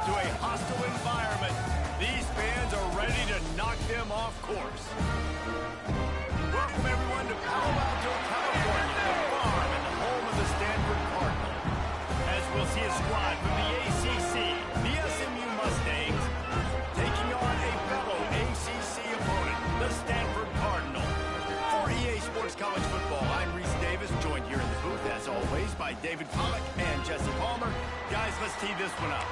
into a hostile environment. These fans are ready to knock them off course. Welcome, everyone, to Palo Alto, California, the farm and the home of the Stanford Cardinal. As we'll see a squad from the ACC, the SMU Mustangs, taking on a fellow ACC opponent, the Stanford Cardinal. For EA Sports College Football, I'm Reese Davis, joined here in the booth, as always, by David Pollack and Jesse Palmer. Guys, let's tee this one up.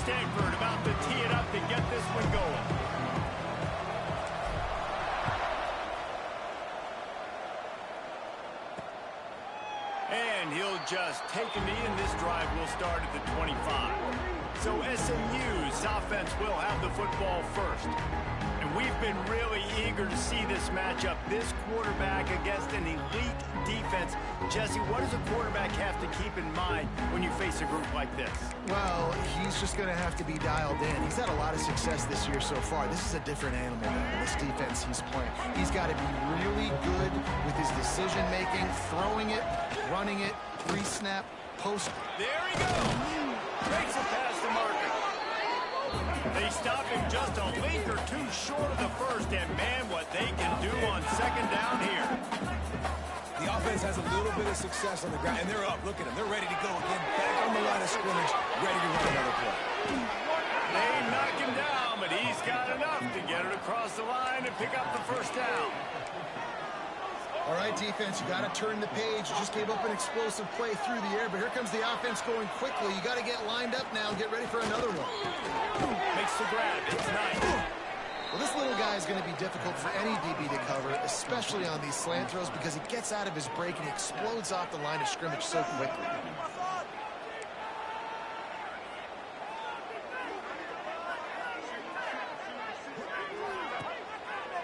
Stanford about to tee it up to get this one going. And he'll just take a knee, and this drive will start at the 25. So SMU's offense will have the football first. And we've been really eager to see this matchup, this quarterback against an elite defense. Jesse, what does a quarterback have to keep in mind when you face a group like this? Well, he's just going to have to be dialed in. He's had a lot of success this year so far. This is a different animal than this defense he's playing. He's got to be really good with his decision-making, throwing it, running it, pre-snap, post. There he goes. Breaks it past the marker. They stop him just a link or two short of the first, and man, what they can do on second down here. The offense has a little bit of success on the ground, and they're up. Look at them. They're ready to go again. Back on the line of scrimmage, ready to run another play. They knock him down, but he's got enough to get it across the line and pick up the first down. All right, defense, you got to turn the page. You just gave up an explosive play through the air, but here comes the offense going quickly. You got to get lined up now and get ready for another one. Makes the grab. It's nice. Well, this little guy is going to be difficult for any DB to cover, especially on these slant throws, because he gets out of his break and he explodes off the line of scrimmage so quickly.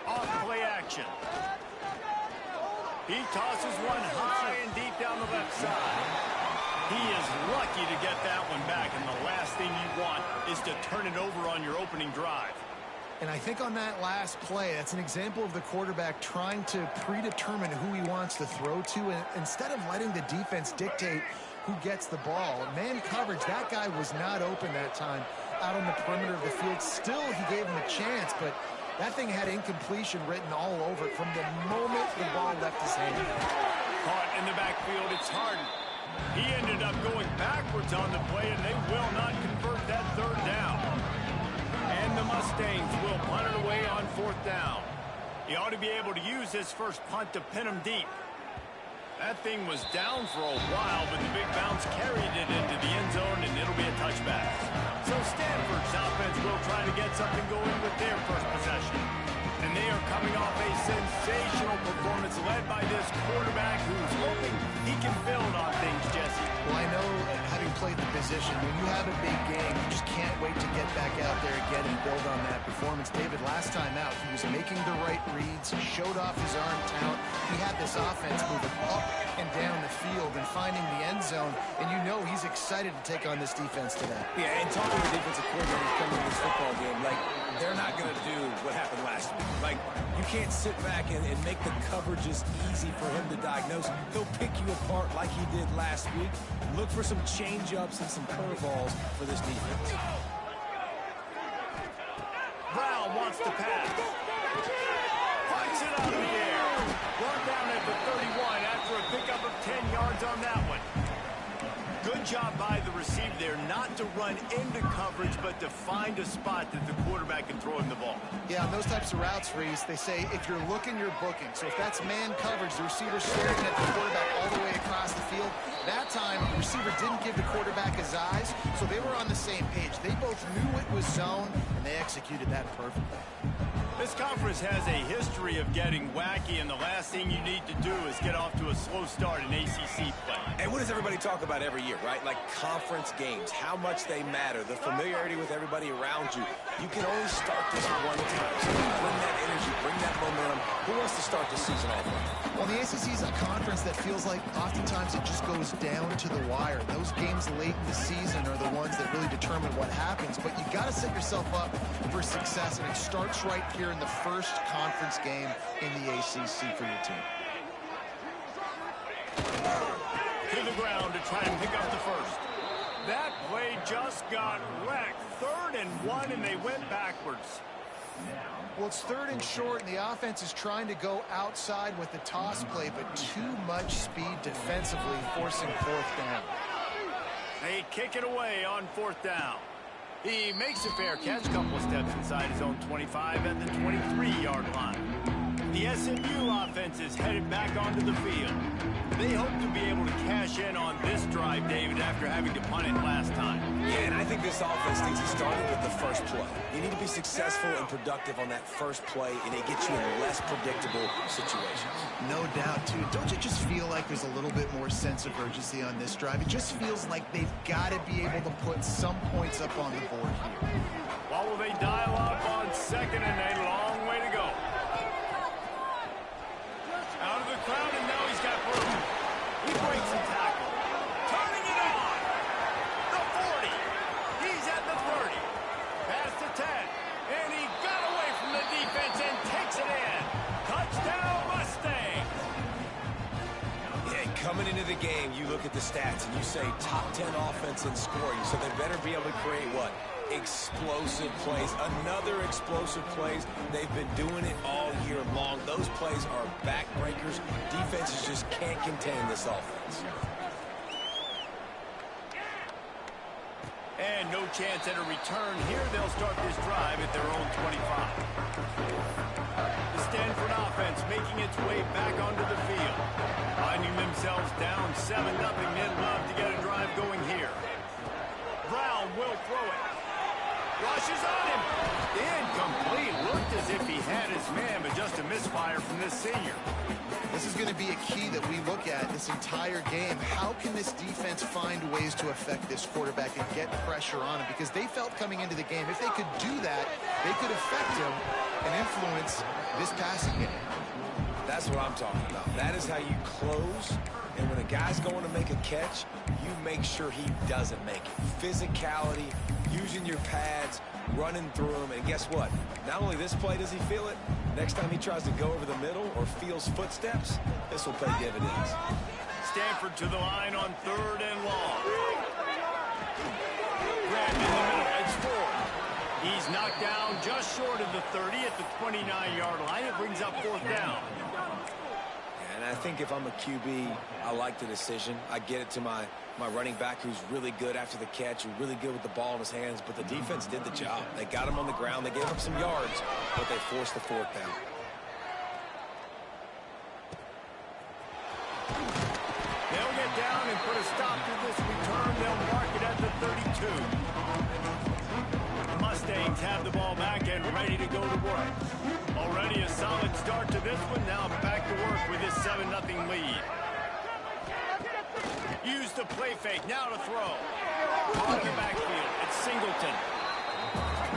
Off play action. He tosses one high and deep down the left side. He is lucky to get that one back, and the last thing you want is to turn it over on your opening drive. And I think on that last play, that's an example of the quarterback trying to predetermine who he wants to throw to, and instead of letting the defense dictate who gets the ball. Man coverage, that guy was not open that time out on the perimeter of the field. Still, he gave him a chance, but that thing had incompletion written all over it from the moment the ball left his hand. Caught in the backfield, it's Harden. He ended up going backwards on the play, and they will not convert that third down. And the Mustangs will punt it away on fourth down. He ought to be able to use his first punt to pin him deep. That thing was down for a while, but the big bounce carried it into the end zone, and it'll be a touchback. So Stanford's offense will try to get something going with their first possession. And they are coming off a sensational performance led by this quarterback who's hoping he can build on things, Jesse. Well, I know, having played the position, when you have a big game, you just can't wait to get back out there again and build on that performance. David, last time out, he was making the right reads, showed off his arm talent. He had this offense moving up and down the field and finding the end zone, and you know he's excited to take on this defense today. Yeah, and talking to the defensive coordinators coming to this football game, like, they're not going to do what happened last week. Like, you can't sit back and make the coverages easy for him to diagnose. He'll pick you apart like he did last week. Look for some change-ups and some curveballs for this defense. Brown wants to pass. Fights it out in the air. Brought down at the 31 after a pickup of 10 yards on that one. Good job by the receiver there not to run into coverage, but to find a spot that the quarterback can throw him the ball. Yeah, on those types of routes, Reese, they say if you're looking, you're booking. So if that's man coverage, the receiver's staring at the quarterback all the way across the field. That time, the receiver didn't give the quarterback his eyes, so they were on the same page. They both knew it was zone, and they executed that perfectly. This conference has a history of getting wacky, and the last thing you need to do is get off to a slow start in ACC play. And what does everybody talk about every year, right? Like conference games, how much they matter, the familiarity with everybody around you. You can only start this one time. So bring that energy, bring that momentum. Who wants to start the season off with? Well, the ACC is a conference that feels like oftentimes it just goes down to the wire. Those games late in the season are the ones that really determine what happens. But you got to set yourself up for success, and it starts right here in the first conference game in the ACC for your team. to the ground to try and pick up the first. That play just got wrecked. 3rd and 1, and they went backwards. Well, it's 3rd and short, and the offense is trying to go outside with the toss play, but too much speed defensively, forcing 4th down. They kick it away on 4th down. He makes a fair catch, couple of steps inside his own 25 at the 23-yard line. The SMU offense is headed back onto the field. They hope to be able to cash in on this drive, David, after having to punt it last time. Yeah, and I think this offense needs to start with the first play. You need to be successful and productive on that first play, and it gets you in less predictable situations. No doubt, too. Don't you just feel like there's a little bit more sense of urgency on this drive? It just feels like they've got to be able to put some points up on the board here. Well, will they dial up on 2nd and a long way to go? Out of the crowd, and now he's got room. He breaks the tackle. Turning it on. The 40. He's at the 30. Past the 10. And he got away from the defense and takes it in. Touchdown, Mustang. Yeah, coming into the game, you look at the stats and you say top 10 offense in scoring, so they better be able to create what? Explosive plays. Another explosive plays. They've been doing it all year long. Those plays are backbreakers. Defenses just can't contain this offense. And no chance at a return here. They'll start this drive at their own 25. The Stanford offense making its way back onto the field. Finding themselves down 7-0. They'd love to get a drive going here. Brown will throw it. Rushes on him. Incomplete. Looked as if he had his man, but just a misfire from this senior. This is going to be a key that we look at this entire game. How can this defense find ways to affect this quarterback and get pressure on him? Because they felt coming into the game, if they could do that, they could affect him and influence this passing game. That's what I'm talking about. That is how you close. And when a guy's going to make a catch, you make sure he doesn't make it. Physicality, using your pads, running through them. And guess what? Not only this play does he feel it, next time he tries to go over the middle or feels footsteps, this will pay dividends. Stanford to the line on 3rd and long. Grabbed in the middle. It's 4th. He's knocked down just short of the 30 at the 29-yard line. It brings up 4th down. And I think if I'm a QB, I like the decision. I get it to my running back who's really good after the catch, who's really good with the ball in his hands, but the defense did the job. They got him on the ground. They gave him some yards, but they forced the 4th down. They'll get down and put a stop to this return. They'll mark it at the 32. The Mustangs have the ball back and ready to go to work. Already a solid start to this one. Now back to work with this 7-0 lead. Use the play fake. Now to throw. On the backfield. It's Singleton.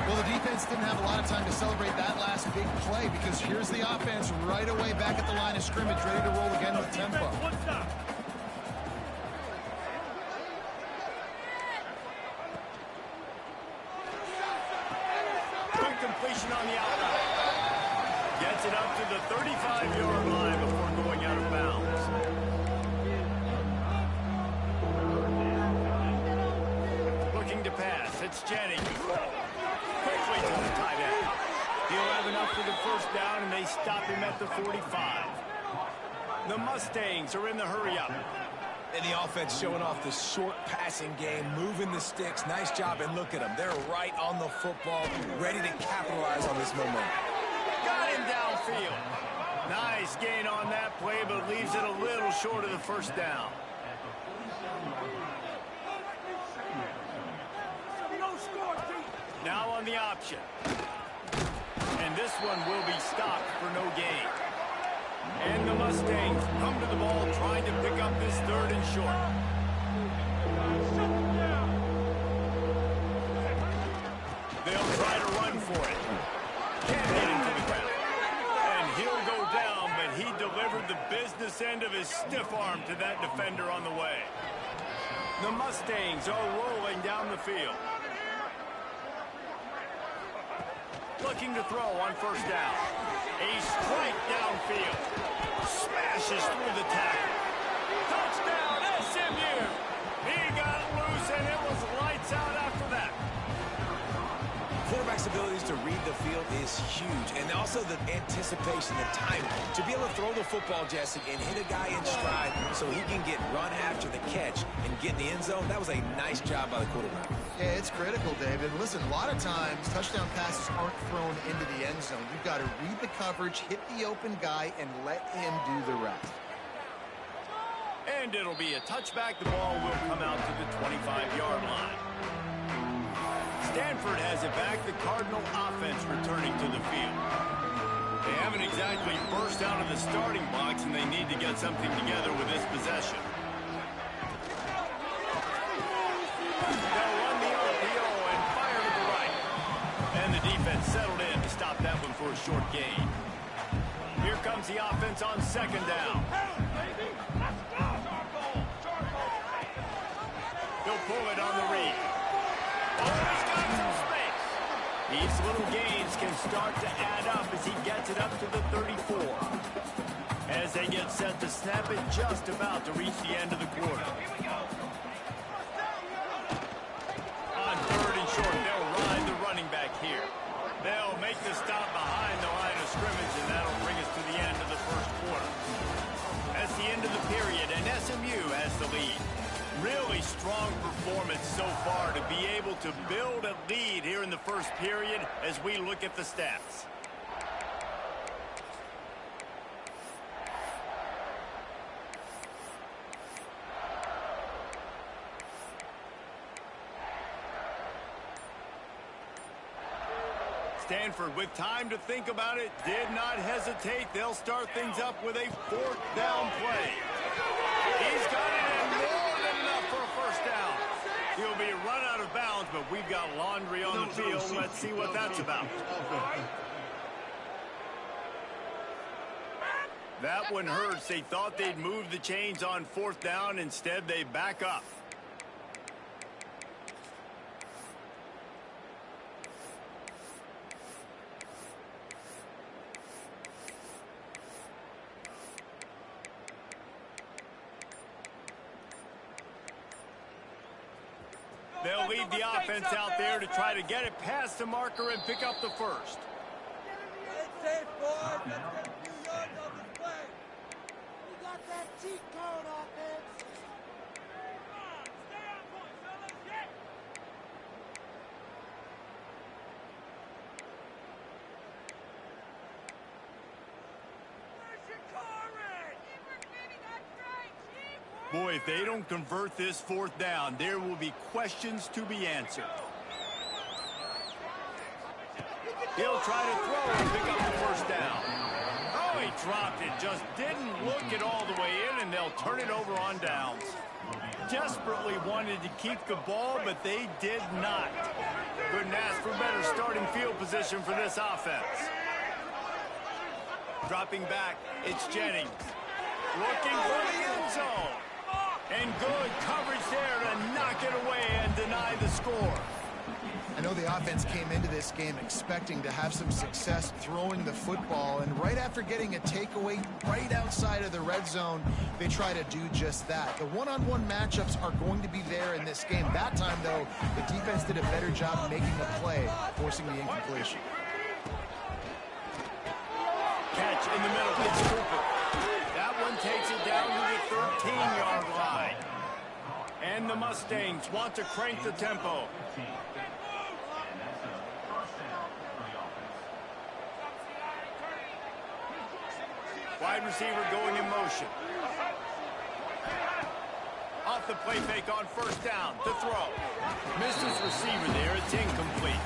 Well, the defense didn't have a lot of time to celebrate that last big play because here's the offense right away back at the line of scrimmage, ready to roll again with tempo. Good completion on the outside. Gets it up to the 35-yard line before going out of bounds. Looking to pass. It's Jennings. Quickly to the tight end. He'll have enough for the 1st down, and they stop him at the 45. The Mustangs are in the hurry-up. And the offense showing off the short passing game, moving the sticks. Nice job, and look at them. They're right on the football, ready to capitalize on this momentum. Got him downfield. Nice gain on that play, but leaves it a little short of the 1st down. Now on the option. And this one will be stopped for no gain. And the Mustangs come to the ball trying to pick up this 3rd and short. They'll try to run for it. Can't get him to the ground. And he'll go down, but he delivered the business end of his stiff arm to that defender on the way. The Mustangs are rolling down the field. Looking to throw on 1st down. A strike downfield. Smashes through the tackle. Touchdown, SMU! quarterback's abilities to read the field is huge. And also the anticipation, the timing. To be able to throw the football, Jesse, and hit a guy in stride so he can get run after the catch and get in the end zone, that was a nice job by the quarterback. Yeah, it's critical, David. Listen, a lot of times touchdown passes aren't thrown into the end zone. You've got to read the coverage, hit the open guy, and let him do the rest. And it'll be a touchback. The ball will come out to the 25-yard line. Stanford has it back. The Cardinal offense returning to the field. They haven't exactly burst out of the starting blocks, and they need to get something together with this possession. They'll run the RPO and fire to the right. And the defense settled in to stop that one for a short gain. Here comes the offense on second down. He'll pull it on the read. Oh, he's got some space. These little gains can start to add up as he gets it up to the 34. As they get set to snap it, just about to reach the end of the quarter. On third and short, they'll ride the running back here. They'll make the stop behind the line of scrimmage, and that'll bring us to the end of the first quarter. That's the end of the period, and SMU has the lead. Really strong performance so far to be able to build a lead here in the first period as we look at the stats. Stanford, with time to think about it, did not hesitate. They'll start things up with a fourth down play. He's got it in more than enough for a first down. He'll be run out of bounds, but we've got laundry on the field. Let's see what that's about. That one hurts. They thought they'd move the chains on fourth down. Instead, they back up. They'll lead the offense out there to try to get it past the marker and pick up the first. Boy, if they don't convert this fourth down, there will be questions to be answered. He'll try to throw and pick up the first down. Oh, he dropped it. Just didn't look it all the way in, and they'll turn it over on downs. Desperately wanted to keep the ball, but they did not. Couldn't ask for better starting field position for this offense. Dropping back, it's Jennings. Looking for the end zone. And good coverage there to knock it away and deny the score. I know the offense came into this game expecting to have some success throwing the football, and right after getting a takeaway right outside of the red zone, they try to do just that. The one-on-one matchups are going to be there in this game. That time, though, the defense did a better job of making a play, forcing the incompletion. Catch in the middle. It's Cooper. That one takes it down to the 13-yard line. And the Mustangs want to crank the tempo. Wide receiver going in motion. Off the play fake on first down to throw. Misses receiver there. It's incomplete.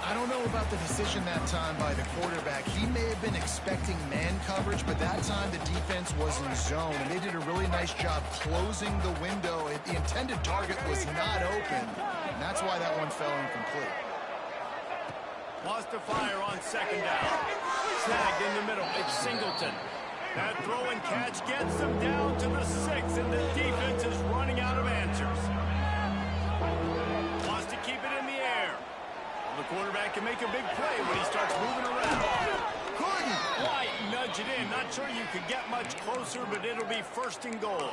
I don't know about the decision that time by the quarterback. He may have been expecting man coverage, but that time the defense was in zone, and they did a really nice job closing the window. The intended target was not open, and that's why that one fell incomplete. Lost a fire on second down. Snagged in the middle. It's Singleton. That throw and catch gets them down to the 6, and the defense is running out of answers. Wants to keep it in the air. The quarterback can make a big play when he starts moving around. Couldn't quite nudge it in. Not sure you could get much closer, but it'll be first and goal.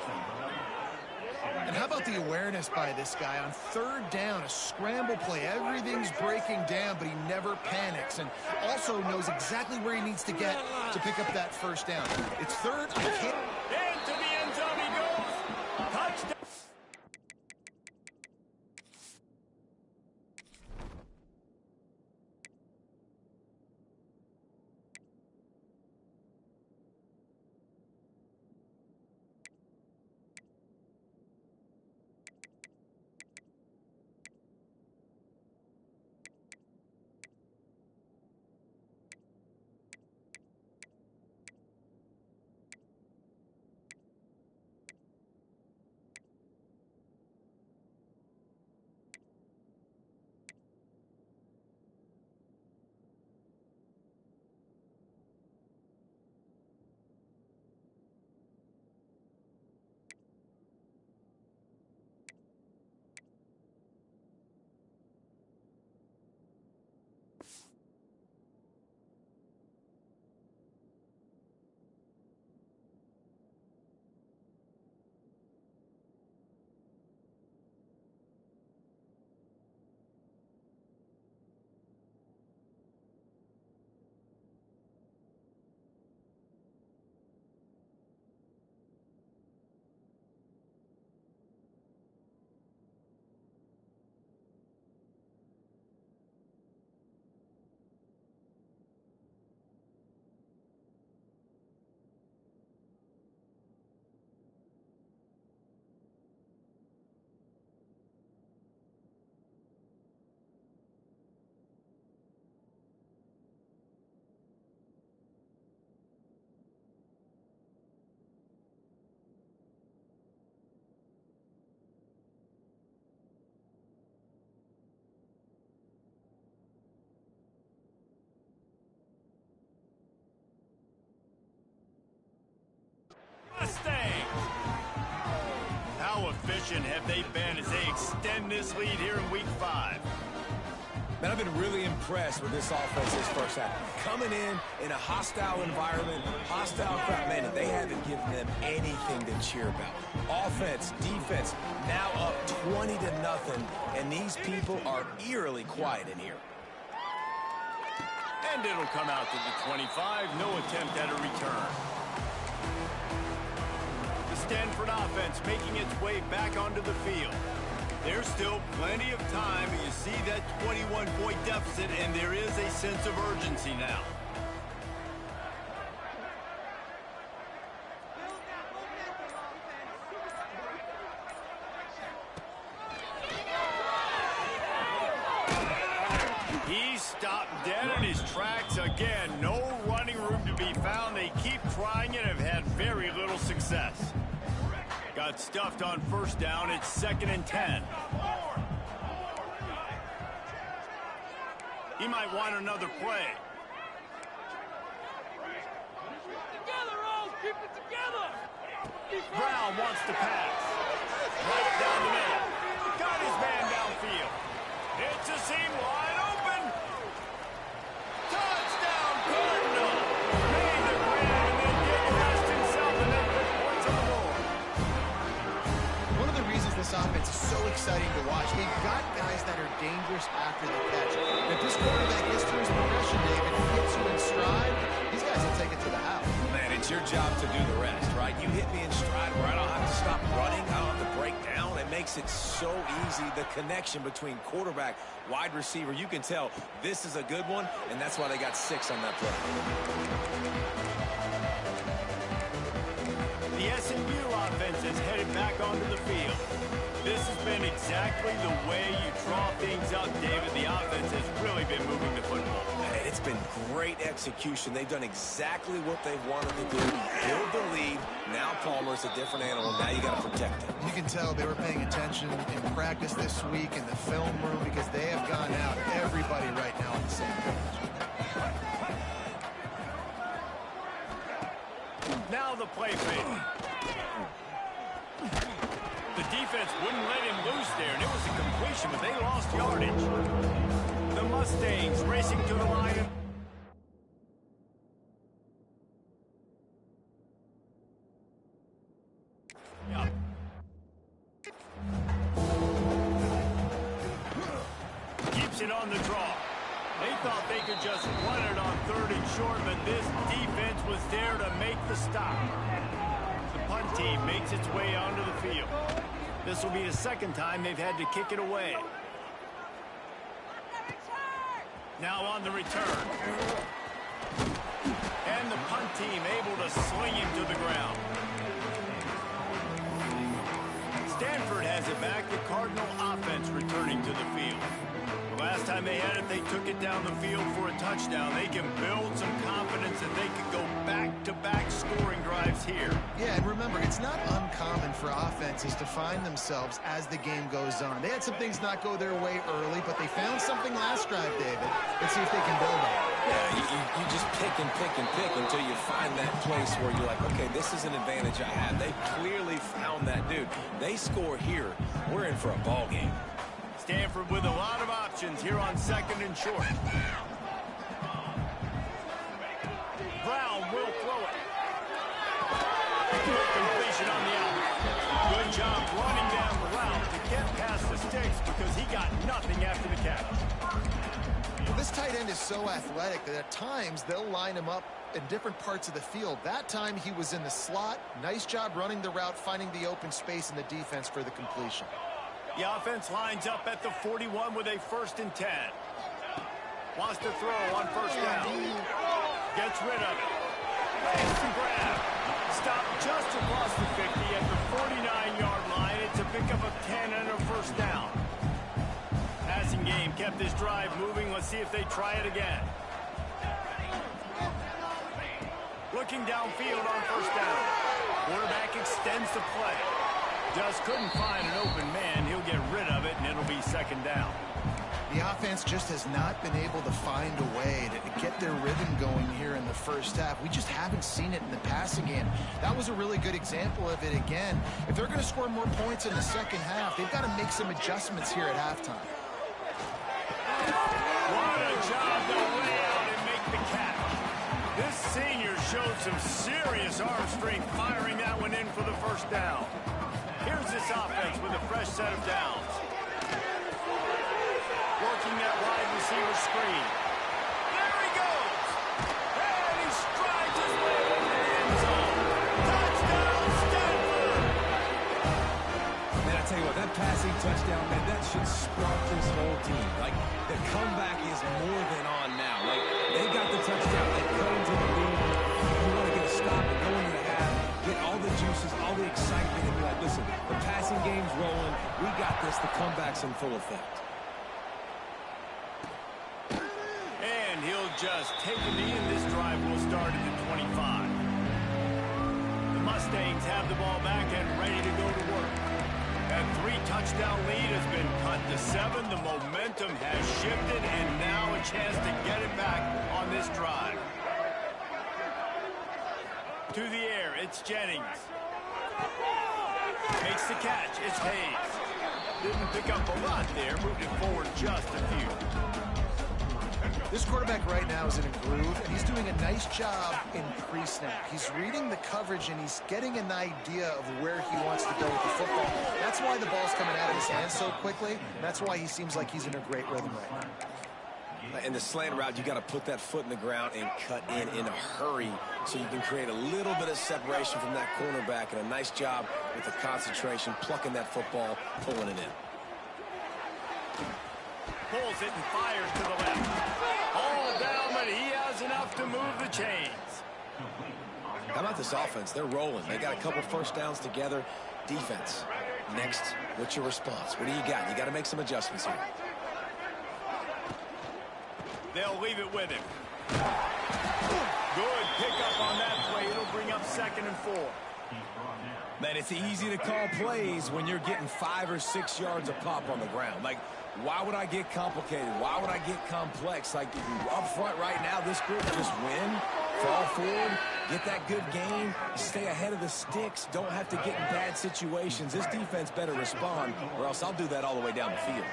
And how about the awareness by this guy on third down, a scramble play. Everything's breaking down, but he never panics and also knows exactly where he needs to get to pick up that first down. It's third. I can't. Into the end zone he goes. Touchdown. Mustangs. How efficient have they been as they extend this lead here in Week 5? Man, I've been really impressed with this offense this first half. Coming in a hostile environment, hostile crowd, man, they haven't given them anything to cheer about. Offense, defense, now up 20-0, and these people are eerily quiet in here. And it'll come out to the 25. No attempt at a return. The Stanford offense making its way back onto the field. There's still plenty of time. You see that 21-point deficit, and there is a sense of urgency now. He's stopped dead in his tracks again. No running room to be found. They keep trying and have had very little success. Got stuffed on first down. It's 2nd and 10. He might want another play. Together, Rose! Keep it together! Brown wants to pass. Right down the middle. Got his man downfield. It's a seam wide open. Touchdown, Cardinal. Made the grab and then didn't rest himself and then put points on the board. One of the reasons this offense is so exciting to watch, they've got guys that are dangerous after the catch. If this quarterback gets through his progression, David, hits you in stride, these guys will take it to the house. Man, it's your job to do the rest, right? You hit me in stride where I don't have to stop running, I don't have to break down. It makes it so easy, the connection between quarterback, wide receiver. You can tell this is a good one, and that's why they got 6 on that play. The SMU offense is headed back onto the field. This has been exactly the way you draw things up, David. The offense has really been moving the football. And it's been great execution. They've done exactly what they wanted to do. Build the lead. Now Palmer's a different animal. Now you got to protect him. You can tell they were paying attention in practice this week in the film room because they have gone out, everybody right now on the same page. Now the play fake. The defense wouldn't let him loose there, and it was a completion, but they lost yardage. The Mustangs racing to the line. it on the draw. They thought they could just run it on 3rd and short, but this defense was there to make the stop. The punt team makes its way onto the field. This will be the second time they've had to kick it away. Now on the return. And the punt team able to sling him to the ground. Stanford has it back. The Cardinal offense returning to the field. The last time they had it, they took it down the field for a touchdown. They can build some confidence that they can go back-to-back scoring drives here. Yeah, and remember, it's not uncommon for offenses to find themselves as the game goes on. They had some things not go their way early, but they found something last drive, David. Let's see if they can build on it. Yeah, you just pick and pick and pick until you find that place where you're like, okay, this is an advantage I have. They clearly found that dude. They score here, we're in for a ball game. Stanford with a lot of options here on 2nd and short. Brown will throw it. Good completion on the out. Good job running down the route to get past the sticks because he got nothing after the catch. Well, this tight end is so athletic that at times they'll line him up in different parts of the field. That time he was in the slot. Nice job running the route, finding the open space in the defense for the completion. The offense lines up at the 41 with a 1st and 10. Wants to throw on 1st down. Gets rid of it. Makes the grab. Stopped just across the 50 at the 49-yard line. It's a pickup of 10 and a 1st down. Passing game kept this drive moving. Let's see if they try it again. Looking downfield on 1st down. Quarterback extends the play. Just couldn't find an open man. He'll get rid of it, and it'll be 2nd down. The offense just has not been able to find a way to get their rhythm going here in the first half. We just haven't seen it in the passing game. That was a really good example of it again. If they're going to score more points in the second half, they've got to make some adjustments here at halftime. What a job to lay out and make the catch. This senior showed some serious arm strength firing that one in for the 1st down. Here's this offense with a fresh set of downs. Working that wide receiver screen. There he goes. And he strides his way into the end zone. Touchdown, Stanford. Man, I tell you what, that passing touchdown, man, that should spark this whole team. Like, the comeback is more than on now. Like, they got the touchdown. They cut into the lead. You want to get a stop and go into the half, get all the juices, all the excitement, and be like, listen, the passing game's rolling. We got this. The comeback's in full effect. And he'll just take a knee, and this drive will start at the 25. The Mustangs have the ball back and ready to go to work. That 3-touchdown lead has been cut to 7. The momentum has shifted, and now a chance to get it back on this drive. To the air, it's Jennings. Makes the catch, it's Hayes. Didn't pick up a lot there, moved it forward just a few. This quarterback right now is in a groove, and he's doing a nice job in pre-snap. He's reading the coverage, and he's getting an idea of where he wants to go with the football. That's why the ball's coming out of his hands so quickly. That's why he seems like he's in a great rhythm right now. In the slant route, you got to put that foot in the ground and cut in a hurry so you can create a little bit of separation from that cornerback, and a nice job with the concentration, plucking that football, pulling it in. Pulls it and fires to the left. All down, but he has enough to move the chains. How about this offense? They're rolling. They got a couple 1st downs together. Defense. Next, what's your response? What do you got? You got to make some adjustments here. They'll leave it with him. Good pickup on that play. It'll bring up 2nd and 4. Man, it's easy to call plays when you're getting 5 or 6 yards a pop on the ground. Like, why would I get complicated? Why would I get complex? Like, up front right now, this group just win, fall forward, get that good game, stay ahead of the sticks, don't have to get in bad situations. This defense better respond, or else I'll do that all the way down the field.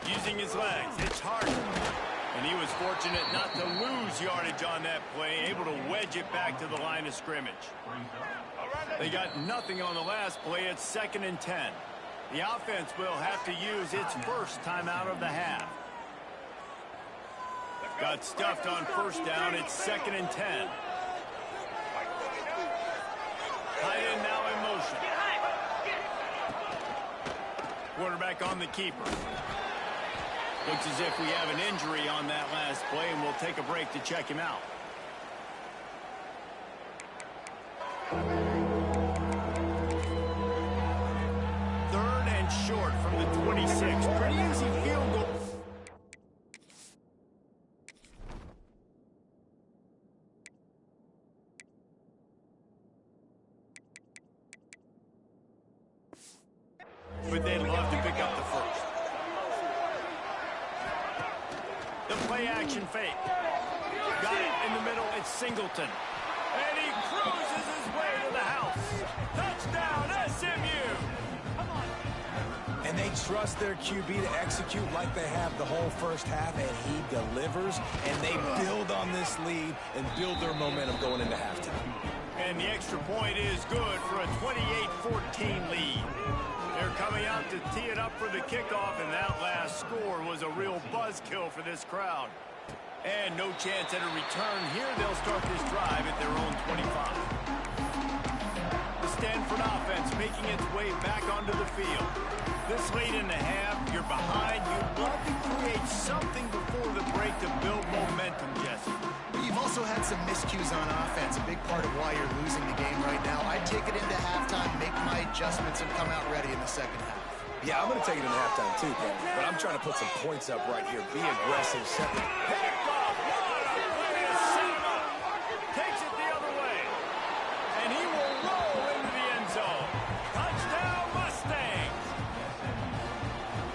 Using his legs, it's hard. And he was fortunate not to lose yardage on that play, able to wedge it back to the line of scrimmage. They got nothing on the last play. It's 2nd and 10. The offense will have to use its first timeout of the half. Got stuffed on first down. It's 2nd and 10. Tight end now in motion. Quarterback on the keeper. Looks as if we have an injury on that last play, and we'll take a break to check him out. Third and short from the 26. Pretty easy field goal. But they'd love to pick up the first. The play action fake. Got it in the middle. It's Singleton. And he cruises his way to the house. Touchdown, SMU. And they trust their QB to execute like they have the whole first half, and he delivers. And they build on this lead and build their momentum going into halftime. And the extra point is good for a 28-14 lead. They're coming out to tee it up for the kickoff, and that last score was a real buzzkill for this crowd. And no chance at a return here. They'll start this drive at their own 25. The Stanford offense making its way back onto the field. This late in the half, you're behind. You'd love to create something before the break to build momentum, Jesse. You've also had some miscues on offense, a big part of why you're losing the game right now. I'd take it into halftime, make my adjustments, and come out ready in the second half. Yeah, I'm going to take it into halftime too, Kevin. But I'm trying to put some points up right here. Be aggressive. Picked off. What a play to set him up. Takes it the other way. And he will roll into the end zone. Touchdown, Mustangs.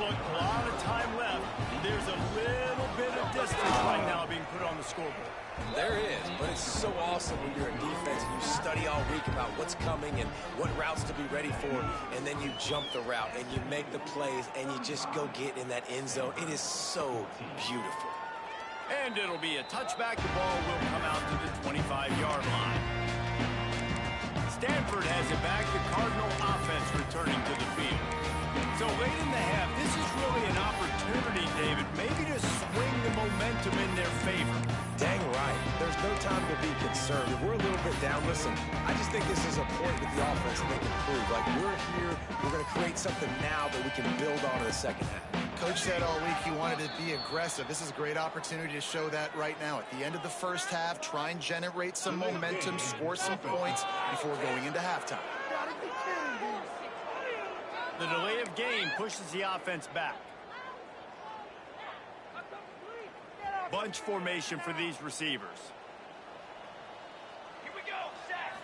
Look, a lot of time left. There's a little bit of distance right now being put on the scoreboard. There is, but it's so awesome when you're in defense and you study all week about what's coming and what routes to be ready for, and then you jump the route and you make the plays and you just go get in that end zone. It is so beautiful. And it'll be a touchback. The ball will come out to the 25-yard line. Stanford has it back. The Cardinal offense returning to the field. So late in the half, this is really an opportunity, David, maybe to swing the momentum in their favor. Dang right. There's no time to be concerned. If we're a little bit down, listen, I just think this is a point with the offense that they can prove. Like, we're here, we're going to create something now that we can build on in the second half. Coach said all week he wanted to be aggressive. This is a great opportunity to show that right now. At the end of the first half, try and generate some momentum, score some points before going into halftime. The delay of game pushes the offense back. Bunch formation for these receivers. Here we go, set.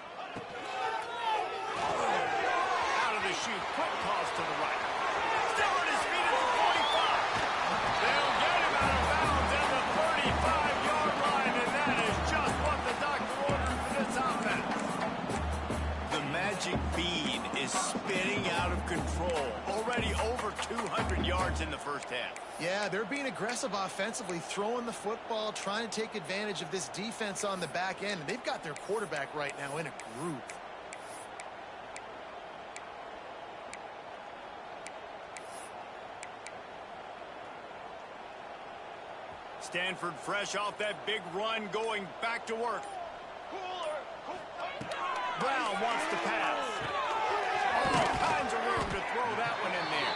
Out of the chute, quick toss to the right. Still on his feet at the 45. They'll get him out of bounds at the 35-yard line, and that is just what the doctor ordered for this offense. The magic bean is spinning out of control. Already over 200 yards in the first half. Yeah, they're being aggressive offensively, throwing the football, trying to take advantage of this defense on the back end. And they've got their quarterback right now in a groove. Stanford fresh off that big run, going back to work. Brown wants to pass. All kinds of room to throw that one in there.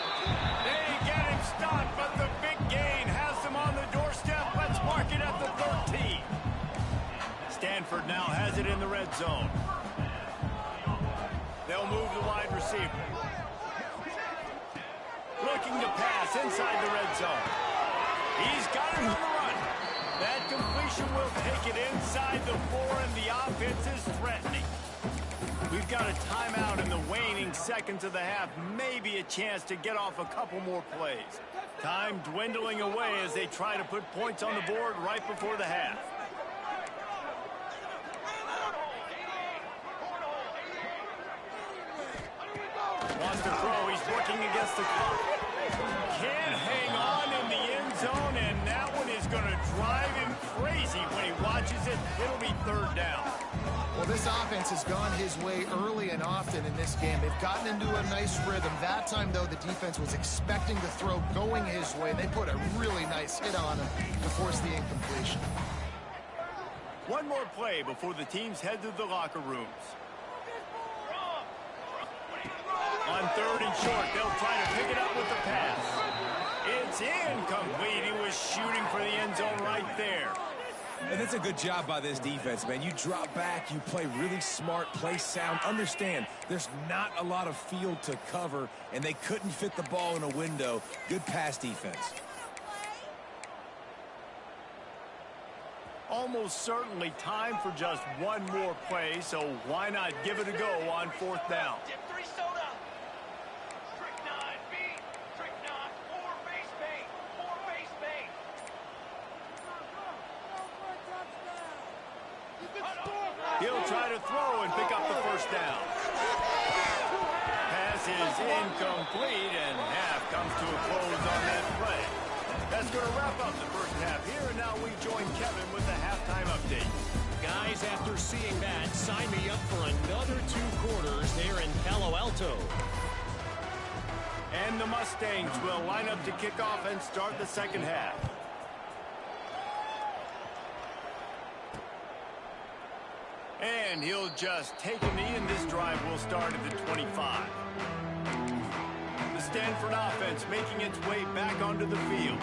They get him stopped, but the big gain has them on the doorstep. Let's mark it at the 13. Stanford now has it in the red zone. They'll move the wide receiver. Looking to pass inside the red zone. He's got it on the run. That completion will take it inside the 4, and the offense is threatening. We've got a timeout in the waning seconds of the half. Maybe a chance to get off a couple more plays. Time dwindling away as they try to put points on the board right before the half. Wants to throw. He's working against the clock. Can't hang on in the end zone, and that one is going to drive him crazy when he watches it. It'll be third down. Well, this offense has gone his way early and often in this game. They've gotten into a nice rhythm. That time, though, the defense was expecting the throw going his way, and they put a really nice hit on him to force the incompletion. One more play before the teams head to the locker rooms. On 3rd and short, they'll try to pick it up with the pass. It's incomplete. He was shooting for the end zone right there. And that's a good job by this defense, man. You drop back, you play really smart, play sound. Understand, there's not a lot of field to cover, and they couldn't fit the ball in a window. Good pass defense. Almost certainly time for just one more play, so why not give it a go on 4th down? He'll try to throw and pick up the 1st down. Pass is incomplete, and half comes to a close on that play. That's going to wrap up the first half here, and now we join Kevin with the halftime update. Guys, after seeing that, sign me up for another 2 quarters there in Palo Alto. And the Mustangs will line up to kick off and start the second half. And he'll just take a knee, and this drive will start at the 25. The Stanford offense making its way back onto the field.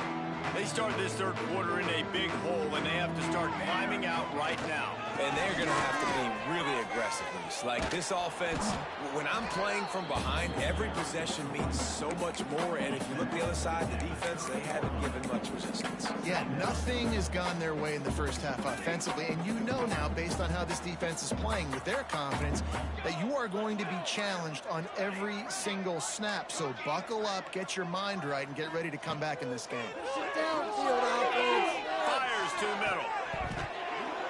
They start this 3rd quarter in a big hole, and they have to start climbing out right now. And they're going to have to be really aggressive, Luis. Like, this offense, when I'm playing from behind, every possession means so much more. And if you look the other side, the defense, they haven't given much resistance. Yeah, nothing has gone their way in the first half offensively. And you know now, based on how this defense is playing with their confidence, that you are going to be challenged on every single snap. So buckle up, get your mind right, and get ready to come back in this game. Downfield offense. Fires to the middle.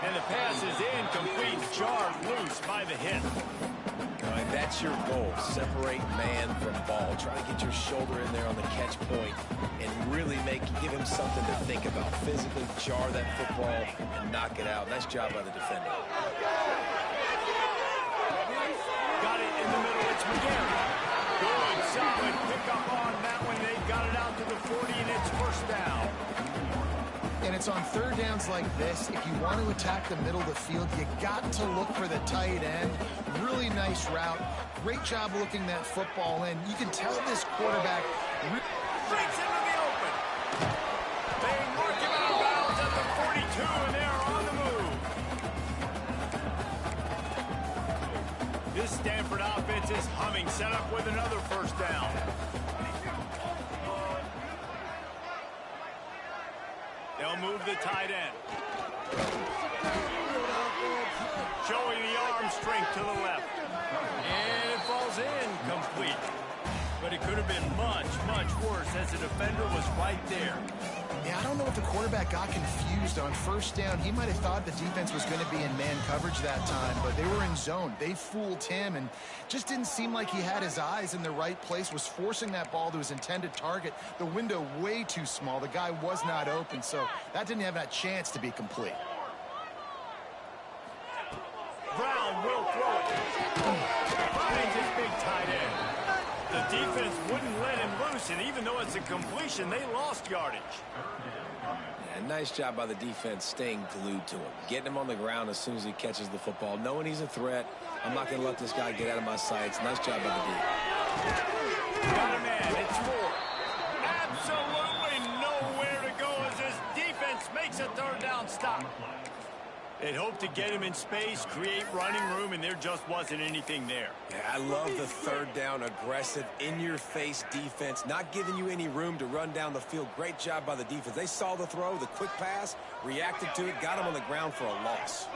And the pass is incomplete, jarred loose by the hit. All right, that's your goal. Separate man from ball. Try to get your shoulder in there on the catch point and really give him something to think about. Physically jar that football and knock it out. Nice job by the defender. Got it in the middle. It's McGarry. Good, solid pickup on that one. They got it out to the 40, and it's 1st down. And it's on 3rd downs like this. If you want to attack the middle of the field, you got to look for the tight end. Really nice route. Great job looking that football in. You can tell this quarterback Straight into the open. They mark him out of bounds at the 42, and they're on the move. This Stanford offense is humming, set up with another 1st down. They'll move the tight end. Showing the arm strength to the left. And it falls in complete. But it could have been much, much worse as the defender was right there. Yeah, I don't know if the quarterback got confused on 1st down. He might have thought the defense was going to be in man coverage that time, but they were in zone. They fooled him and just didn't seem like he had his eyes in the right place, was forcing that ball to his intended target. The window way too small. The guy was not open, so that didn't have that chance to be complete. Brown will throw it. Finds his big tight end. The defense wouldn't let him loose, and even though it's a completion, they lost yardage. Yeah, nice job by the defense staying glued to him. Getting him on the ground as soon as he catches the football. Knowing he's a threat, I'm not going to let this guy get out of my sights. Nice job by the defense. Got a man. It's 4. Absolutely nowhere to go as this defense makes a 3rd down stop. They'd hoped to get him in space, create running room, and there just wasn't anything there. Yeah, I love the 3rd down, aggressive, in-your-face defense, not giving you any room to run down the field. Great job by the defense. They saw the throw, the quick pass, reacted to it, got him on the ground for a loss.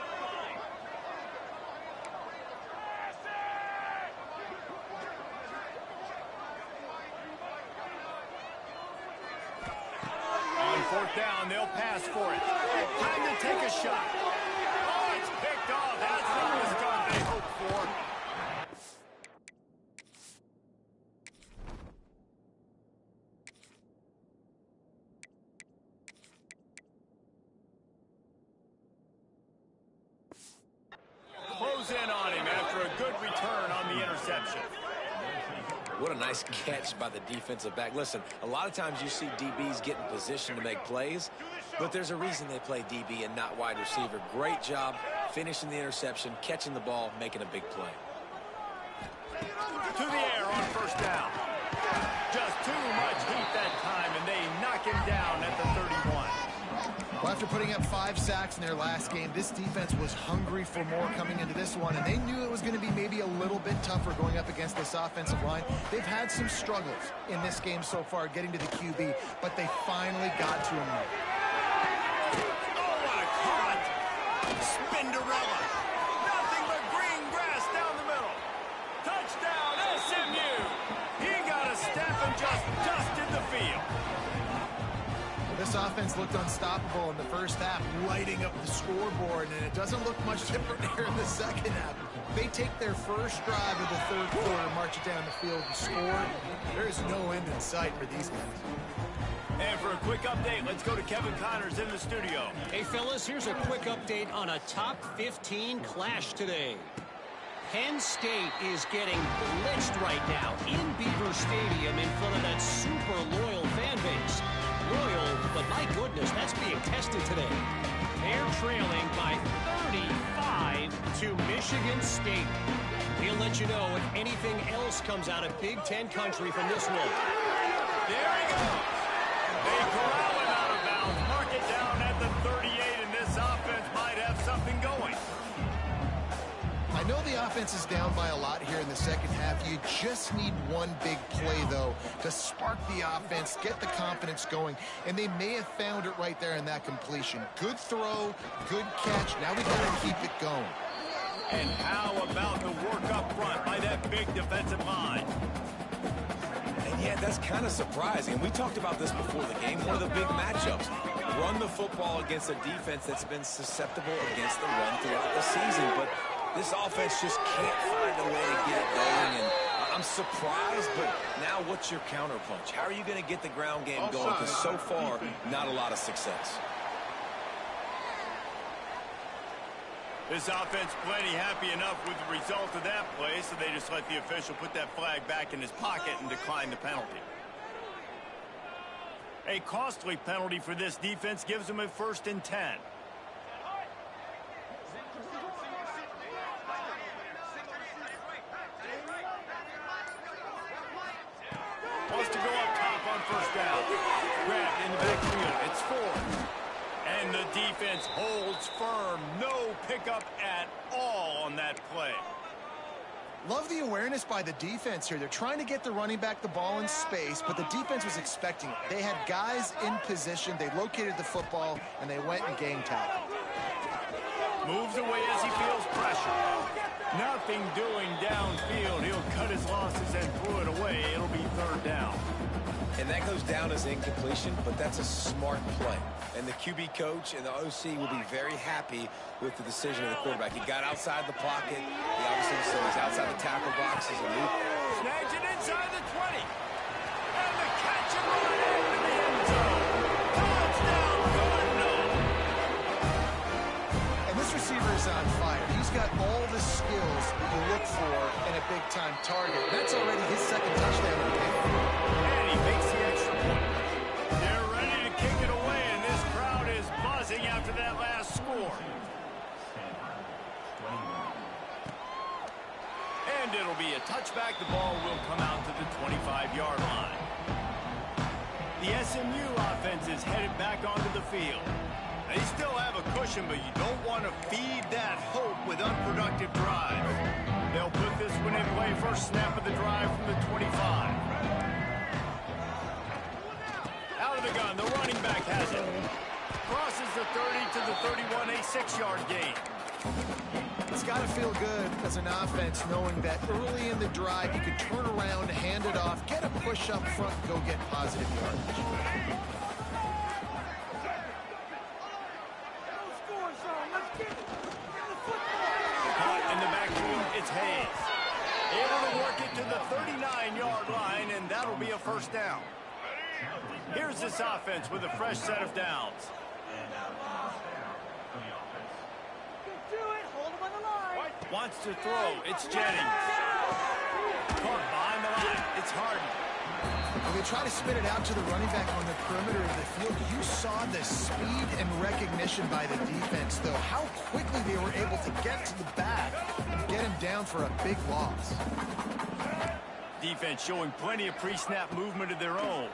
On 4th down, they'll pass for it. Time to take a shot. Oh, it's picked off. That's not the start they hoped for. goes in on him after a good return on the interception. What a nice catch by the defensive back. Listen, a lot of times you see DBs get in position to make plays, but there's a reason they play DB and not wide receiver. Great job finishing the interception, catching the ball, making a big play. To the air on first down. Just too much heat that time, and they knock him down at the 31. Well, after putting up 5 sacks in their last game, this defense was hungry for more coming into this one, and they knew it was going to be maybe a little bit tougher going up against this offensive line. They've had some struggles in this game so far getting to the QB, but they finally got to him. Oh, what a caught! Spinderella. Nothing but green grass down the middle. Touchdown, SMU. He got a step and just dusted the field. This offense looked unstoppable in the first half, lighting up the scoreboard, and it doesn't look much different here in the second half. They take their first drive of the third quarter, march it down the field, and score. There is no end in sight for these guys. And for a quick update, let's go to Kevin Connors in the studio. Hey, fellas, here's a quick update on a top 15 clash today. Penn State is getting blitzed right now in Beaver Stadium in front of that super loyal fan base. Loyal, but my goodness, that's being tested today. They're trailing by 35 to Michigan State. We'll let you know if anything else comes out of Big Ten country from this one. There he goes. They corral him out of bounds. Mark it down at the 38, and this offense might have something going. I know the offense is down by a lot here in the second half. You just need one big play, though, to spark the offense, get the confidence going, and they may have found it right there in that completion. Good throw, good catch. Now we got to keep it going. And how about the work up front by that big defensive line? And yeah, that's kind of surprising. We talked about this before the game. One of the big matchups. Run the football against a defense that's been susceptible against the run throughout the season, but this offense just can't find a way to get it going, and I'm surprised, but now what's your counterpunch? How are you going to get the ground game going? Because so far, not a lot of success. This offense plenty happy enough with the result of that play, so they just let the official put that flag back in his pocket and decline the penalty. A costly penalty for this defense gives them a 1st and 10. Wants to go up top on first down. Grabbed in the backfield. It's 4. And the defense holds firm. No pickup at all on that play. Love the awareness by the defense here. They're trying to get the running back the ball in space, but the defense was expecting it. They had guys in position. They located the football, and they went and gang tackled. Moves away as he feels pressure. Nothing doing downfield. He'll cut his losses and throw it away. It'll be 3rd down. And that goes down as incompletion, but that's a smart play. And the QB coach and the OC will be very happy with the decision of the quarterback. He got outside the pocket. He obviously said he's outside the tackle box. He's a loop. Snags it inside the 20. And the catch and run into the end zone. Touchdown, Cardinal. And this receiver is on fire. He's got all the skills that you look for in a big-time target. That's already his 2nd touchdown of the game. And he makes the extra point. They're ready to kick it away, and this crowd is buzzing after that last score. And it'll be a touchback. The ball will come out to the 25-yard line. The SMU offense is headed back onto the field. They still have a cushion, but you don't want to feed that hope with unproductive drives. They'll put this one in play. First snap of the drive from the 25. Out of the gun, the running back has it. Crosses the 30 to the 31, a 6-yard gain. It's got to feel good as an offense knowing that early in the drive you can turn around, hand it off, get a push up front, and go get positive yardage. Caught in the backfield, it's Hayes. Able to work it to the 39-yard line, and that'll be a 1st down. Here's this offense with a fresh set of downs. Do it. Hold him on the line. Wants to throw. It's Jennings. Caught behind the line. It's Harden. When they try to spit it out to the running back on the perimeter of the field, you saw the speed and recognition by the defense, though. How quickly they were able to get to the back and get him down for a big loss. Defense showing plenty of pre-snap movement of their own.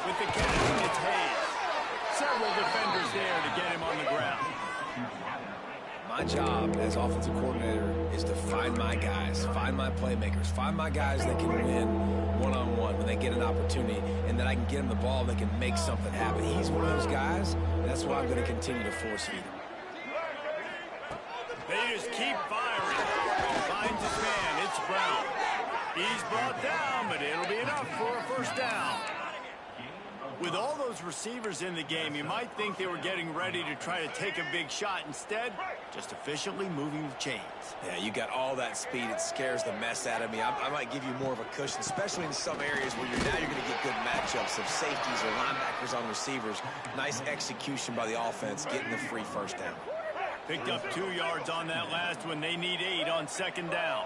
With the catch, it's Hayes. Several defenders there to get him on the ground. My job as offensive coordinator is to find my guys, find my playmakers, find my guys that can win one-on-one when they get an opportunity, and that I can get them the ball that can make something happen. He's one of those guys, and that's why I'm going to continue to force feed him. They just keep firing. Finds his man. It's Brown. He's brought down, but it'll be enough for a first down. With all those receivers in the game, you might think they were getting ready to try to take a big shot. Instead, just efficiently moving the chains. Yeah, you got all that speed. It scares the mess out of me. I might give you more of a cushion, especially in some areas where you're going to get good matchups of safeties or linebackers on receivers. Nice execution by the offense, getting the free first down. Picked up 2 yards on that last one. They need 8 on second down.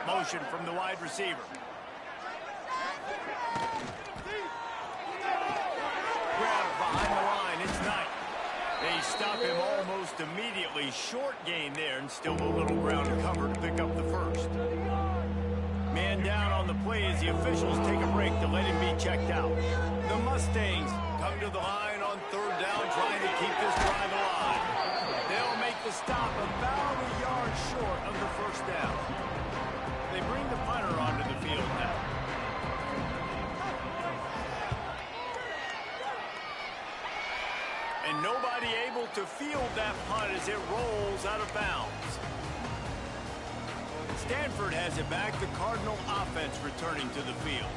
Motion from the wide receiver. Grab behind the line. It's Knight. They stop him almost immediately. Short gain there, and still a little ground to cover to pick up the first. Man down on the play as the officials take a break to let him be checked out. The Mustangs come to the line on third down, trying to keep this drive alive. They'll make the stop about a yard short of the first down. They bring the punter onto the field now. And nobody able to field that punt as it rolls out of bounds. Stanford has it back. The Cardinal offense returning to the field.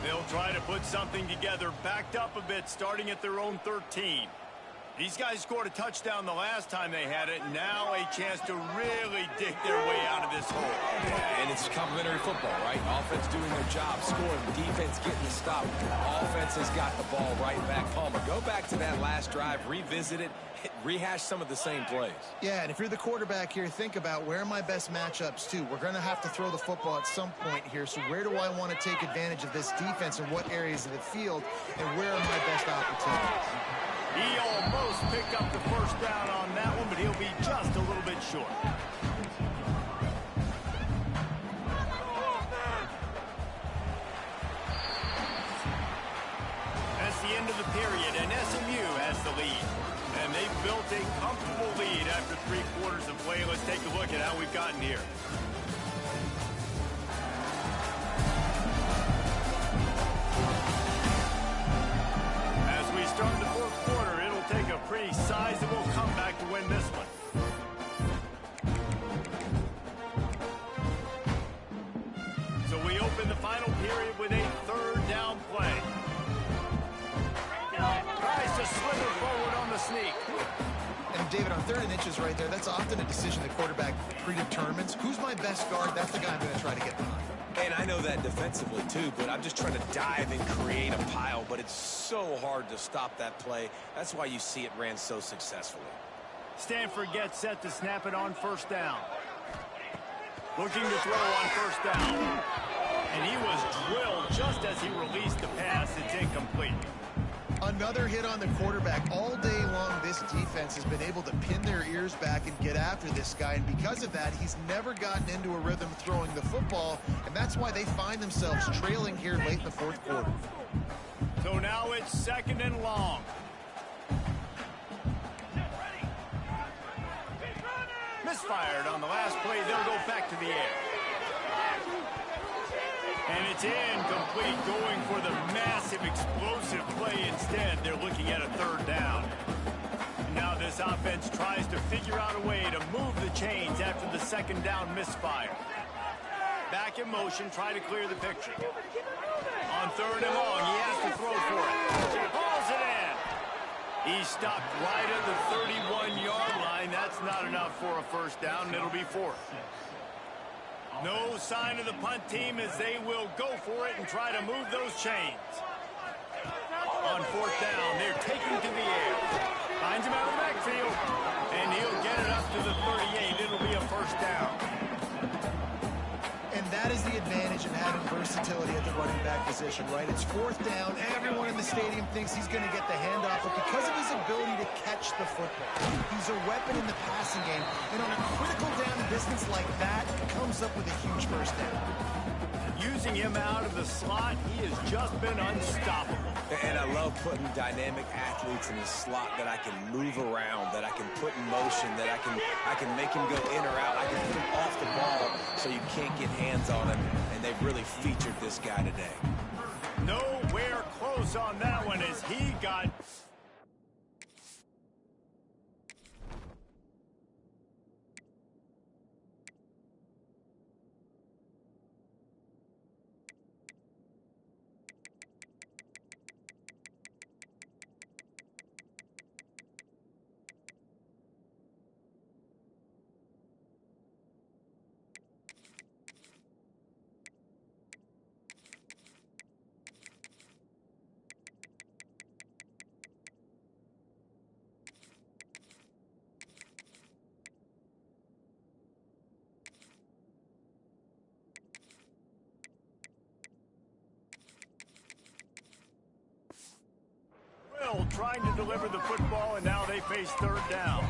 They'll try to put something together, backed up a bit, starting at their own 13. These guys scored a touchdown the last time they had it. Now a chance to really dig their way out of this hole. Yeah, and it's complimentary football, right? Offense doing their job, scoring, defense getting the stop. Offense has got the ball right back. Palmer, go back to that last drive, revisit it, rehash some of the same plays. Yeah, and if you're the quarterback here, think about where are my best matchups too. We're going to have to throw the football at some point here, so where do I want to take advantage of this defense and what areas of the field, and where are my best opportunities? He almost picked up the first down on that one, but he'll be just a little bit short. That's the end of the period, and SMU has the lead. And they've built a comfortable lead after 3 quarters of play. Let's take a look at how we've gotten here. As we start the fourth quarter, it'll take a pretty sizable comeback to win this one. So we open the final period with a third down play. Tries to slither forward on the sneak. And David, on 3rd and inches right there, that's often a decision the quarterback predetermines. Who's my best guard? That's the guy I'm going to try to get behind. And I know that defensively too, but I'm just trying to dive and create a pile, but it's so hard to stop that play. That's why you see it ran so successfully. Stanford gets set to snap it on first down. Looking to throw on first down. And he was drilled just as he released the pass. It's incomplete. Another hit on the quarterback. All day long, this defense has been able to pin their ears back and get after this guy. And because of that, he's never gotten into a rhythm throwing the football. And that's why they find themselves trailing here late in the fourth quarter. So now it's 2nd and long. Misfired on the last play. They'll go back to the air. And it's incomplete, going for the massive explosive play instead. They're looking at a 3rd down. And now this offense tries to figure out a way to move the chains after the 2nd down misfire. Back in motion, try to clear the picture. On 3rd and long, he has to throw for it. Hauls it in. He stopped right at the 31-yard line. That's not enough for a first down. It'll be 4th. No sign of the punt team as they will go for it and try to move those chains. On 4th down, they're taking to the air. Finds him out of the backfield. And he'll versatility at the running back position, right? It's fourth down. Everyone in the stadium thinks he's going to get the handoff, but because of his ability to catch the football, he's a weapon in the passing game. And on a critical down distance like that, comes up with a huge first down. Using him out of the slot, he has just been unstoppable. And I love putting dynamic athletes in the slot that I can move around, that I can put in motion, that I can make him go in or out. I can put him off the ball so you can't get hands on him, and they've really featured this guy today. Nowhere close on that one as he got... trying to deliver the football, and now they face third down.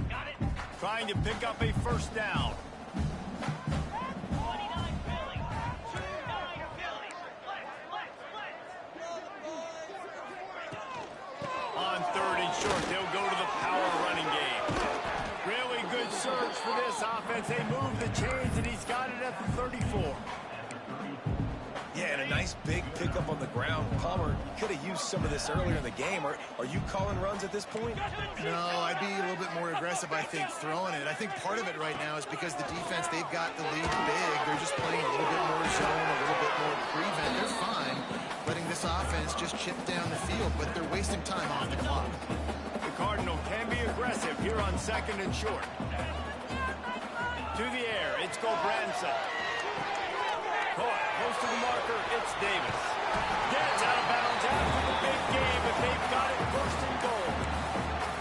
Got it. Trying to pick up a first down. 29 Philly. 29 Philly. On third and short, they'll go to the power running game. Really good surge for this offense. They move the chains, and he's got it at the 34. Yeah, and a nice big pickup on the ground. Palmer, you could have used some of this earlier in the game. Are you calling runs at this point? No, I'd be a little bit more aggressive, I think, throwing it. I think part of it right now is because the defense, they've got the lead big. They're just playing a little bit more zone, a little bit more prevent. They're fine letting this offense just chip down the field, but they're wasting time on the clock. The Cardinal can be aggressive here on second and short. To the air, it's Gobranson. Caught close to the marker, it's Davis. Gets out of bounds after the big game, but they've got it first and goal.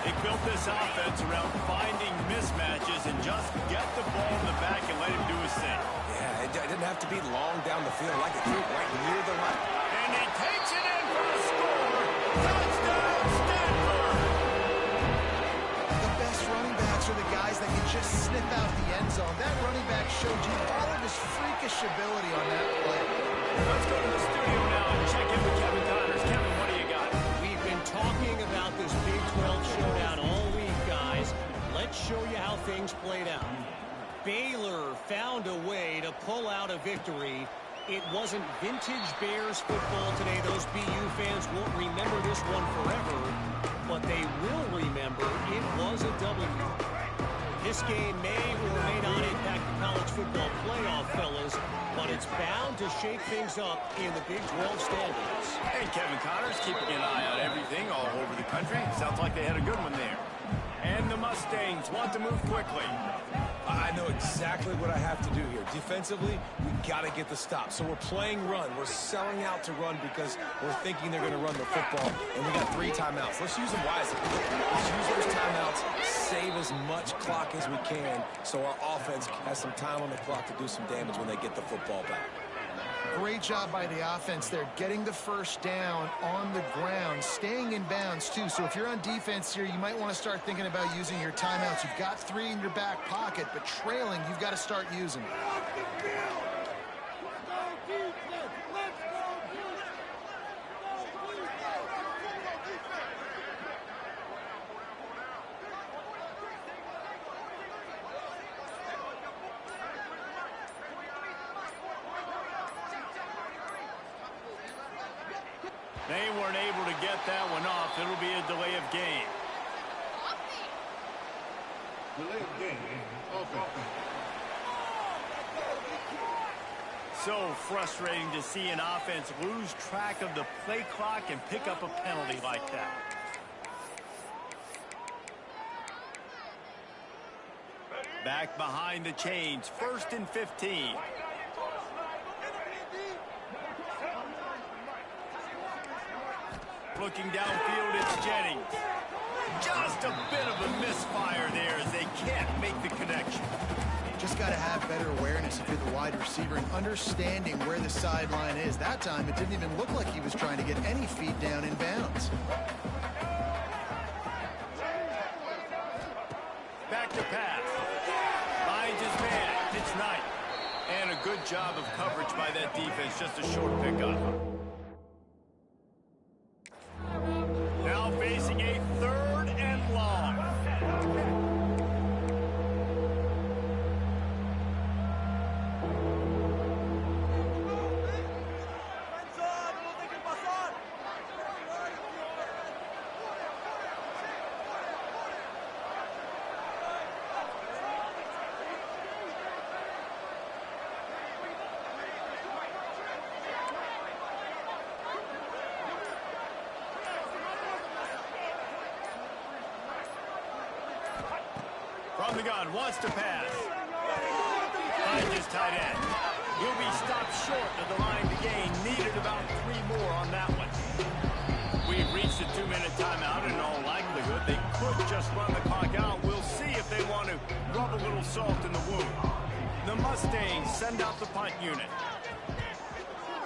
They built this offense around finding mismatches and just get the ball in the back and let him do his thing. Yeah, it didn't have to be long down the field. Like it threw it right near the line. And he takes it in for a score. Touchdown, Stanford! The best running backs are the guys that can just snip out the end zone. That running back showed you all of his freakish ability on that play. Let's go to the studio now and check in with Kevin Connors. Kevin, what do you got? We've been talking about this Big 12 showdown all week, guys. Let's show you how things played out. Baylor found a way to pull out a victory. It wasn't vintage Bears football today. Those BU fans won't remember this one forever, but they will remember it was a W. This game may or may not impact the college football playoff, fellas, but it's bound to shake things up in the Big 12 standings. Hey, Kevin Connors keeping an eye on everything all over the country. Sounds like they had a good one there. And the Mustangs want to move quickly. I know exactly what I have to do here. Defensively, we got to get the stop. So we're playing run. We're selling out to run because we're thinking they're going to run the football. And we got 3 timeouts. Let's use them wisely. Let's use those timeouts, save as much clock as we can so our offense has some time on the clock to do some damage when they get the football back. Great job by the offense there, getting the first down on the ground, staying in bounds, too. So if you're on defense here, you might want to start thinking about using your timeouts. You've got 3 in your back pocket, but trailing, you've got to start using them. They weren't able to get that one off. It'll be a delay of game. Delay of game. Offense. So frustrating to see an offense lose track of the play clock and pick up a penalty like that. Back behind the chains, 1st and 15. Looking downfield, it's Jennings. Just a bit of a misfire there as they can't make the connection. Just got to have better awareness if you're the wide receiver and understanding where the sideline is. That time, it didn't even look like he was trying to get any feet down in bounds. Back to pass. Finds his man. It's Knight. And a good job of coverage by that defense. Just a short pickup. Now facing a 3rd and long. From the gun, wants to pass. Finds his tight end. He'll be stopped short of the line to gain. Needed about 3 more on that one. We've reached the 2-minute timeout. In all likelihood, they could just run the clock out. We'll see if they want to rub a little salt in the wound. The Mustangs send out the punt unit.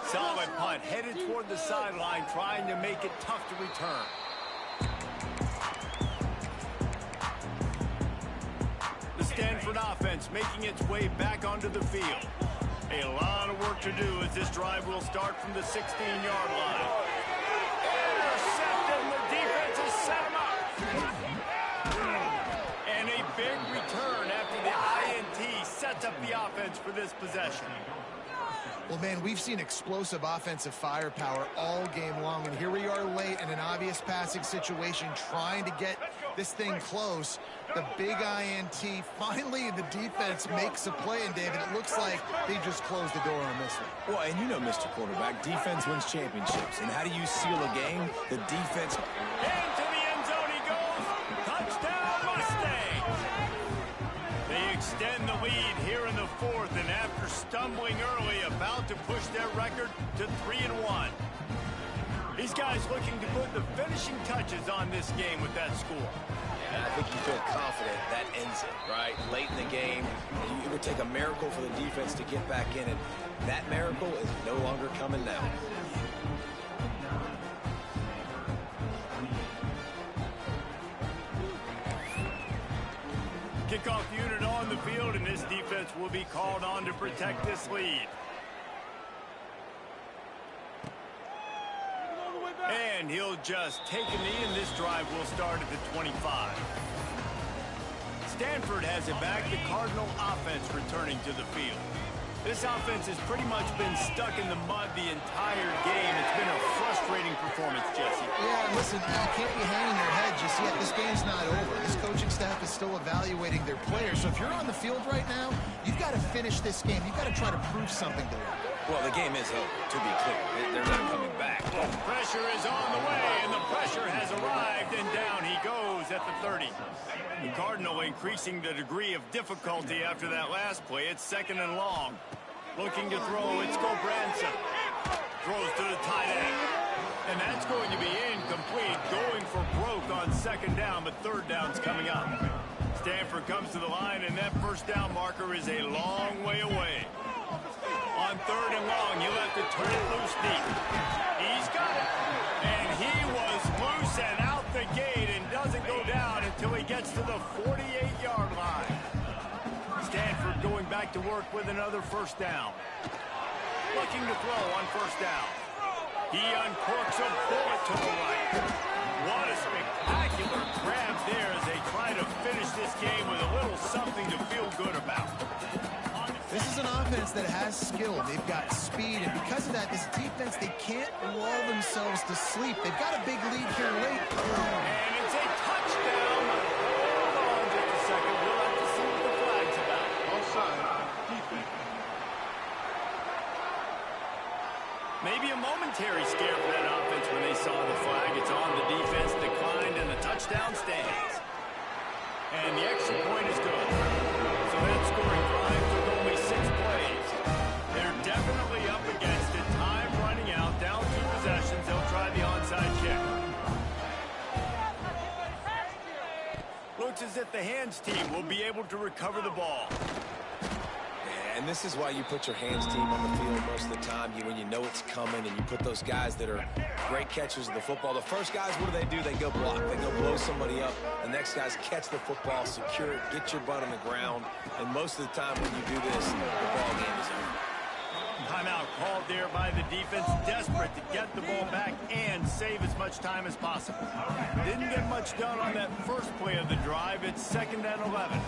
Solid punt, headed toward the sideline, trying to make it tough to return. Stanford offense making its way back onto the field. A lot of work to do as this drive will start from the 16-yard line. Intercepted, and the defense has set him up. And a big return after the INT sets up the offense for this possession. Well, man, we've seen explosive offensive firepower all game long, and here we are late in an obvious passing situation trying to get this thing close. The big INT, finally the defense makes a play, and David, it looks like they just closed the door on this one. Well, and you know, Mr. Quarterback, defense wins championships. And how do you seal a game? The defense. Into the end zone he goes. Touchdown, Mustangs. They extend the lead here in the 4th, and after stumbling early, about to push their record to 3-1. These guys looking to put the finishing touches on this game with that score. And I think you feel confident that ends it, right? Late in the game, it would take a miracle for the defense to get back in it. That miracle is no longer coming now. Kickoff unit on the field, and this defense will be called on to protect this lead. And he'll just take a knee, and this drive will start at the 25. Stanford has it back. The Cardinal offense returning to the field. This offense has pretty much been stuck in the mud the entire game. It's been a frustrating performance, Jesse. Yeah, listen, you can't be hanging your head just yet. This game's not over. This coaching staff is still evaluating their players. So if you're on the field right now, you've got to finish this game. You've got to try to prove something to them. Well, the game is over, to be clear. They're not coming back. Pressure is on the way, and the pressure has arrived, and down he goes at the 30. The Cardinal increasing the degree of difficulty after that last play. It's 2nd and long. Looking to throw, it's Gobranson. Throws to the tight end. And that's going to be incomplete. Going for broke on 2nd down, but 3rd down's coming up. Stanford comes to the line, and that 1st down marker is a long way away. On 3rd and long, you'll have to turn it loose deep. He's got it. And he was loose and out the gate and doesn't go down until he gets to the 48-yard line. Stanford going back to work with another 1st down. Looking to throw on 1st down. He uncorks a bullet to the right. What a spectacular grab there as they try to finish this game with a little something to feel good about. This is an offense that has skill. They've got speed, and because of that, this defense, they can't lull themselves to sleep. They've got a big lead here late. And it's a touchdown. Hold on just a second. We'll have to see what the flag's about. Offside. Defense. Maybe a momentary scare for that offense when they saw the flag. It's on the defense, declined, and the touchdown stands. And the extra point is good. So that scoring drive took only 6 plays. They're definitely up against it. Time running out, down 2 possessions. They'll try the onside kick. looks as if the hands team will be able to recover the ball. And this is why you put your hands team on the field most of the time, when you know it's coming, and you put those guys that are great catchers of the football. The first guys, what do? They go block. They go blow somebody up. The next guys catch the football, secure it, get your butt on the ground. And most of the time when you do this, the ball game is over. Timeout called there by the defense, desperate to get the ball back and save as much time as possible. Didn't get much done on that first play of the drive. It's 2nd and 11.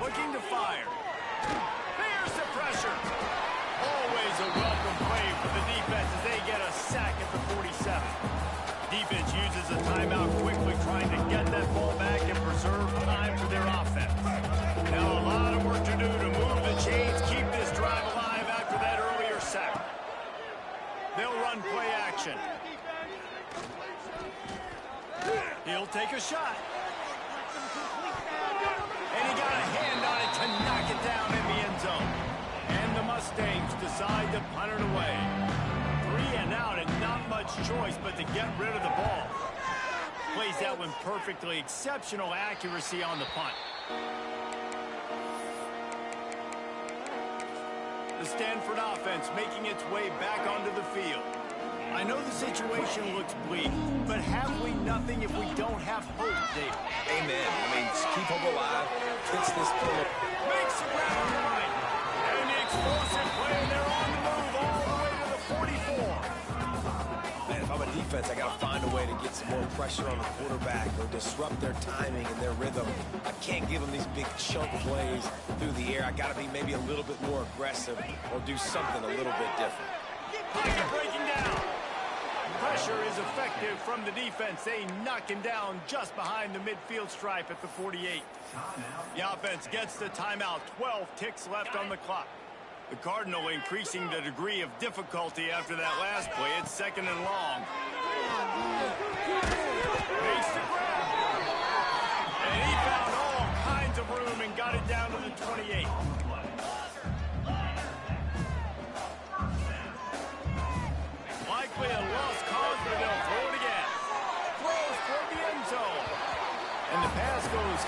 Looking to fire. There's the pressure. Always a welcome play for the defense as they get a sack at the 47. Defense uses a timeout quickly, trying to get that ball back and preserve time for their offense. Now a lot of work to do to move the chains, keep this drive alive after that earlier sack. They'll run play action. He'll take a shot. And he got a hand on it to knock it down in the end zone. And the Mustangs decide to punt it away. 3 and out and not much choice but to get rid of the ball. Plays that one perfectly. Exceptional accuracy on the punt. The Stanford offense making its way back onto the field. I know the situation looks bleak, but have we nothing if we don't have hope, Dave? Amen. I mean, keep hope alive. Fix this pull. Makes the ground line. And the explosive play, and they're on the move all the way to the 44. Man, if I'm a defense, I got to find a way to get some more pressure on the quarterback or disrupt their timing and their rhythm. I can't give them these big chunk plays through the air. I got to be maybe a little bit more aggressive or do something a little bit different. Pocket breaking down. Pressure is effective from the defense. They knock him down just behind the midfield stripe at the 48. The offense gets the timeout. 12 ticks left on the clock. The Cardinal increasing the degree of difficulty after that last play. It's 2nd and long. Makes the grab. And he found all kinds of room and got it down to the 28.